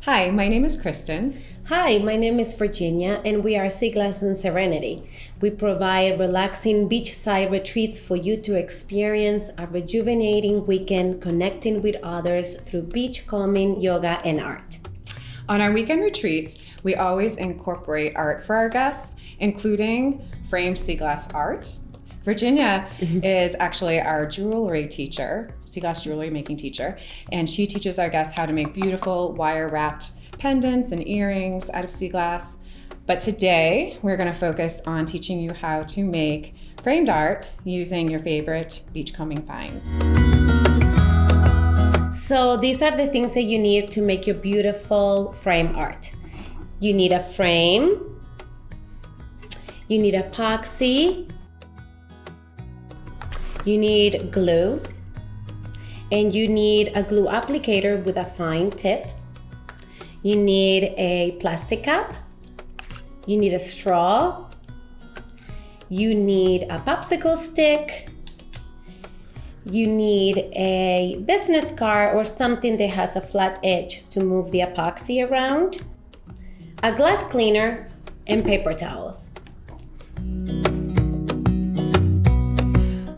Hi, my name is Kristen. Hi, my name is Virginia, and we are Seaglass and Serenity. We provide relaxing beachside retreats for you to experience a rejuvenating weekend connecting with others through beachcombing, yoga, and art. On our weekend retreats, we always incorporate art for our guests, including framed Seaglass art. Virginia is actually our jewelry teacher, Seaglass jewelry making teacher, and she teaches our guests how to make beautiful wire-wrapped pendants and earrings out of Seaglass. But today, we're going to focus on teaching you how to make framed art using your favorite beachcombing finds. So these are the things that you need to make your beautiful frame art. You need a frame, you need epoxy, you need glue, and you need a glue applicator with a fine tip. You need a plastic cup, you need a straw, you need a popsicle stick, you need a business card or something that has a flat edge to move the epoxy around, a glass cleaner, and paper towels.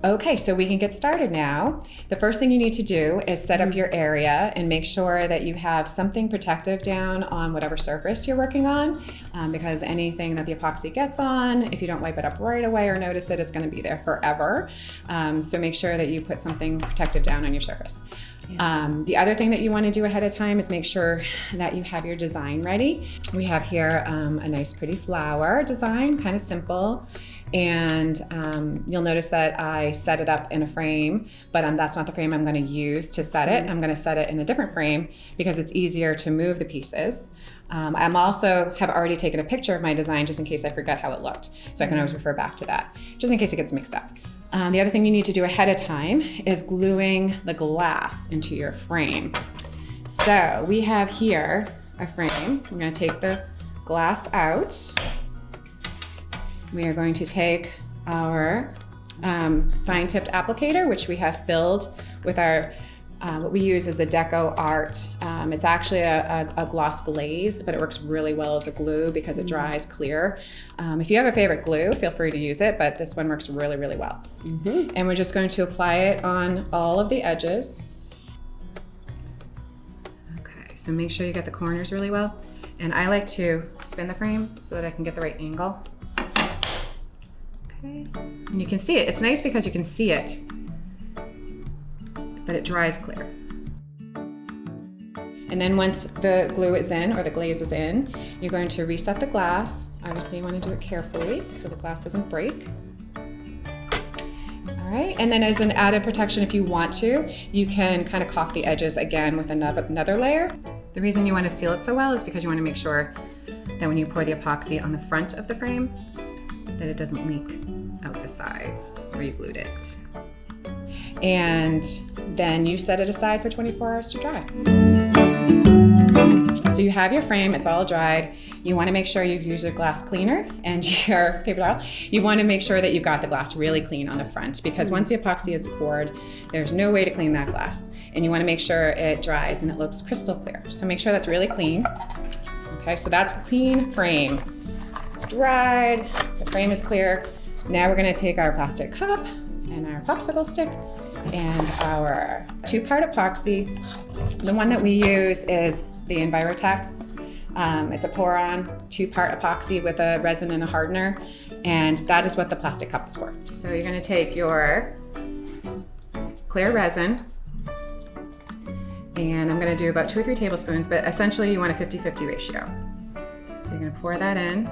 Okay, so we can get started now. The first thing you need to do is set up your area and make sure that you have something protective down on whatever surface you're working on, because anything that the epoxy gets on, if you don't wipe it up right away or notice it, it's going to be there forever. So make sure that you put something protective down on your surface. The other thing that you want to do ahead of time is make sure that you have your design ready. We have here a nice pretty flower design, kind of simple. And you'll notice that I set it up in a frame, but that's not the frame I'm going to use to set it. I'm going to set it in a different frame because it's easier to move the pieces. I'm also have already taken a picture of my design just in case I forget how it looked. So I can always refer back to that, just in case it gets mixed up. The other thing you need to do ahead of time is gluing the glass into your frame. So we have here a frame. I'm going to take the glass out. We are going to take our fine tipped applicator, which we have filled with our, what we use is the Deco Art. It's actually a gloss glaze, but it works really well as a glue because it dries clear. If you have a favorite glue, feel free to use it, but this one works really, really well. And we're just going to apply it on all of the edges. Okay, so make sure you get the corners really well. And I like to spin the frame so that I can get the right angle. And you can see it. It's nice because you can see it, but it dries clear. And then once the glue is in or the glaze is in, you're going to reset the glass. Obviously you want to do it carefully so the glass doesn't break. All right, and then as an added protection, if you want to, you can kind of caulk the edges again with another layer. The reason you want to seal it so well is because you want to make sure that when you pour the epoxy on the front of the frame, that it doesn't leak out the sides where you glued it. And then you set it aside for 24 hours to dry. So you have your frame, it's all dried. You want to make sure you use your glass cleaner and your paper towel. You want to make sure that you've got the glass really clean on the front because once the epoxy is poured, there's no way to clean that glass. And you want to make sure it dries and it looks crystal clear. So make sure that's really clean. Okay, so that's a clean frame. It's dried, the frame is clear. Now we're going to take our plastic cup and our popsicle stick and our 2-part epoxy. The one that we use is the Envirotex. It's a pour-on 2-part epoxy with a resin and a hardener, and that is what the plastic cup is for. So you're going to take your clear resin, and I'm going to do about 2 or 3 tablespoons, but essentially you want a 50-50 ratio. So you're going to pour that in.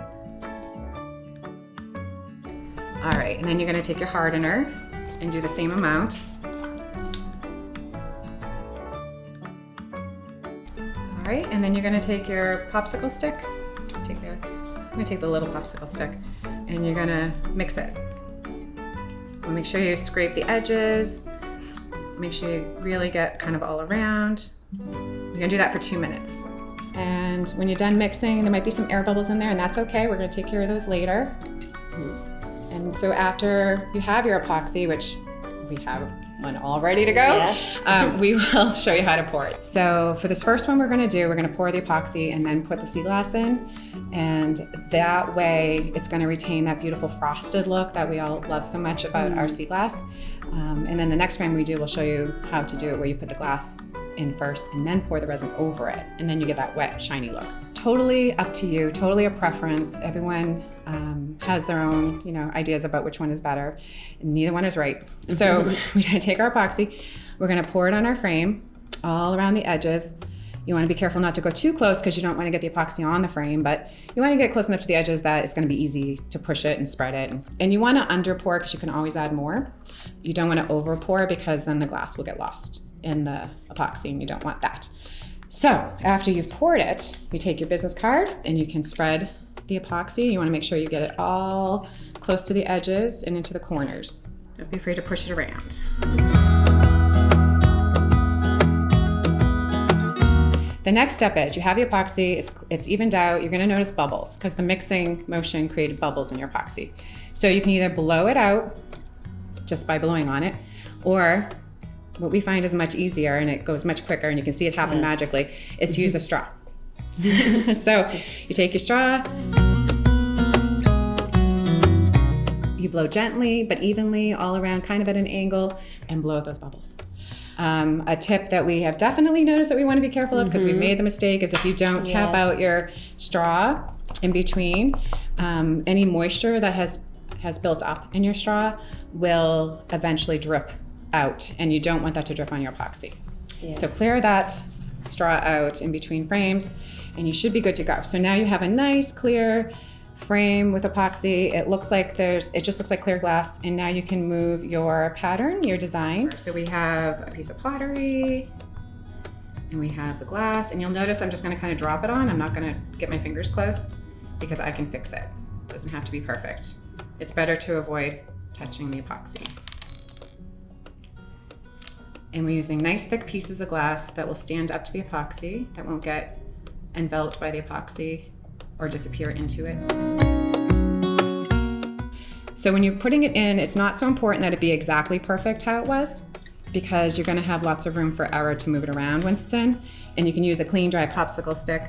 All right, and then you're going to take your hardener and do the same amount. All right, and then you're going to take your popsicle stick. I'm going to take the little popsicle stick, and you're going to mix it. Make sure you scrape the edges. Make sure you really get kind of all around. You're going to do that for 2 minutes. And when you're done mixing, there might be some air bubbles in there, and that's okay. We're going to take care of those later. And so after you have your epoxy, which we have one all ready to go, Yes. we will show you how to pour it. So for this first one we're gonna pour the epoxy and then put the Seaglass in. And that way it's gonna retain that beautiful frosted look that we all love so much about our Seaglass. And then the next frame we do, we'll show you how to do it, where you put the glass in first and then pour the resin over it. And then you get that wet, shiny look. Totally up to you, totally a preference. Everyone has their own, ideas about which one is better. And neither one is right. So we're gonna take our epoxy, we're gonna pour it on our frame all around the edges. You wanna be careful not to go too close because you don't wanna get the epoxy on the frame, but you wanna get close enough to the edges that it's gonna be easy to push it and spread it. And you wanna under pour because you can always add more. You don't wanna over pour because then the glass will get lost in the epoxy and you don't want that. So after you've poured it, you take your business card and you can spread the epoxy. You wanna make sure you get it all close to the edges and into the corners. Don't be afraid to push it around. The next step is you have the epoxy, it's evened out, you're gonna notice bubbles because the mixing motion created bubbles in your epoxy. So you can either blow it out just by blowing on it, or what we find is much easier and it goes much quicker and you can see it happen magically, is to use a straw. So you take your straw, you blow gently but evenly all around, kind of at an angle, and blow out those bubbles. A tip that we have definitely noticed that we want to be careful of because we made the mistake is if you don't tap out your straw in between, any moisture that has built up in your straw will eventually drip out, and you don't want that to drip on your epoxy. Yes. So clear that straw out in between frames and you should be good to go. So now you have a nice clear frame with epoxy. It just looks like clear glass, and now you can move your pattern, your design. So we have a piece of pottery and we have the glass, and you'll notice I'm just gonna kind of drop it on. I'm not gonna get my fingers close because I can fix it. It doesn't have to be perfect. It's better to avoid touching the epoxy. And we're using nice thick pieces of glass that will stand up to the epoxy, that won't get enveloped by the epoxy or disappear into it. So when you're putting it in, it's not so important that it be exactly perfect how it was, because you're gonna have lots of room for error to move it around once it's in. And you can use a clean, dry popsicle stick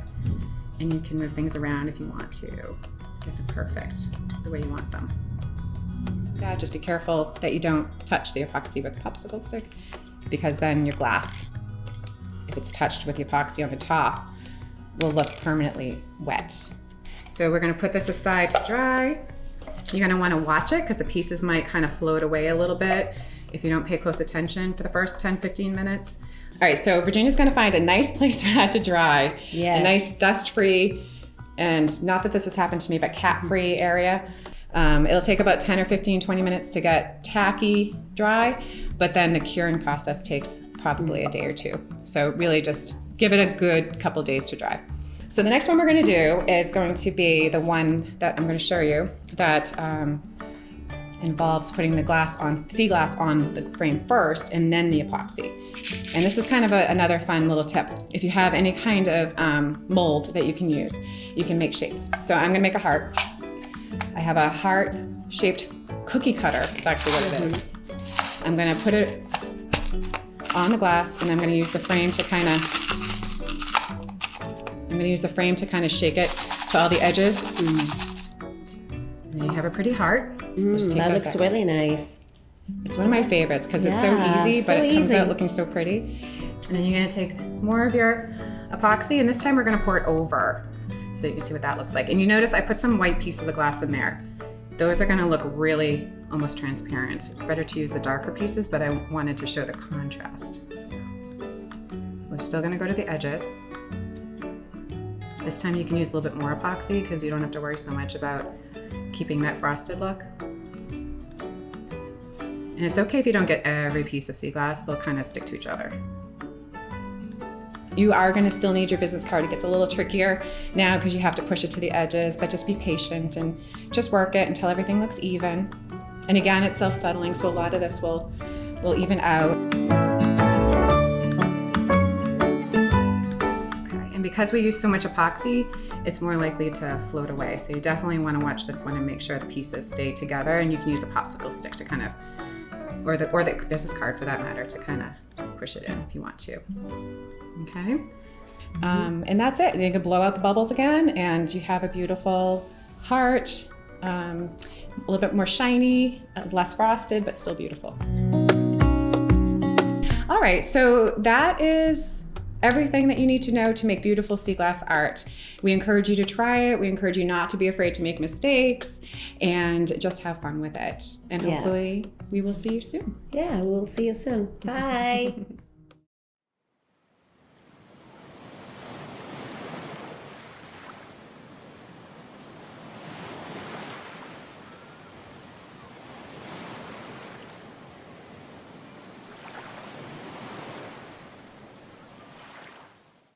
and you can move things around if you want to get them perfect the way you want them. Yeah, just be careful that you don't touch the epoxy with the popsicle stick, because then your glass, if it's touched with the epoxy on the top, will look permanently wet. So we're gonna put this aside to dry. You're gonna wanna watch it because the pieces might kind of float away a little bit if you don't pay close attention for the first 10-15 minutes. All right, so Virginia's gonna find a nice place for that to dry. Yes. A nice dust-free, and not that this has happened to me, but cat-free area. It'll take about 10 or 15, 20 minutes to get tacky dry, but then the curing process takes probably a day or two. So really just give it a good couple days to dry. So the next one we're gonna do is going to be the one that I'm gonna show you that involves putting the Seaglass on the frame first and then the epoxy. And this is kind of another fun little tip. If you have any kind of mold that you can use, you can make shapes. So I'm gonna make a heart. I have a heart-shaped cookie cutter, it's actually what it is. I'm gonna put it on the glass and I'm gonna use the frame to kind of shake it to all the edges. And then you have a pretty heart. That looks really nice. It's one of my favorites because it's so easy, but it comes out looking so pretty. And then you're gonna take more of your epoxy, and this time we're gonna pour it over so you can see what that looks like. And you notice I put some white pieces of glass in there. Those are gonna look really almost transparent. It's better to use the darker pieces, but I wanted to show the contrast. So we're still gonna go to the edges. This time you can use a little bit more epoxy because you don't have to worry so much about keeping that frosted look. And it's okay if you don't get every piece of Seaglass, they'll kind of stick to each other. You are gonna still need your business card. It gets a little trickier now because you have to push it to the edges, but just be patient and just work it until everything looks even. And again, it's self-settling, so a lot of this will even out. Because we use so much epoxy, it's more likely to float away. So you definitely want to watch this one and make sure the pieces stay together, and you can use a popsicle stick to kind of or the business card for that matter, to kind of push it in if you want to. Okay. And that's it. You can blow out the bubbles again, and you have a beautiful heart, a little bit more shiny, less frosted, but still beautiful. All right, so that is everything that you need to know to make beautiful Seaglass art. We encourage you to try it. We encourage you not to be afraid to make mistakes and just have fun with it. And hopefully we will see you soon. Yeah, we'll see you soon. Bye.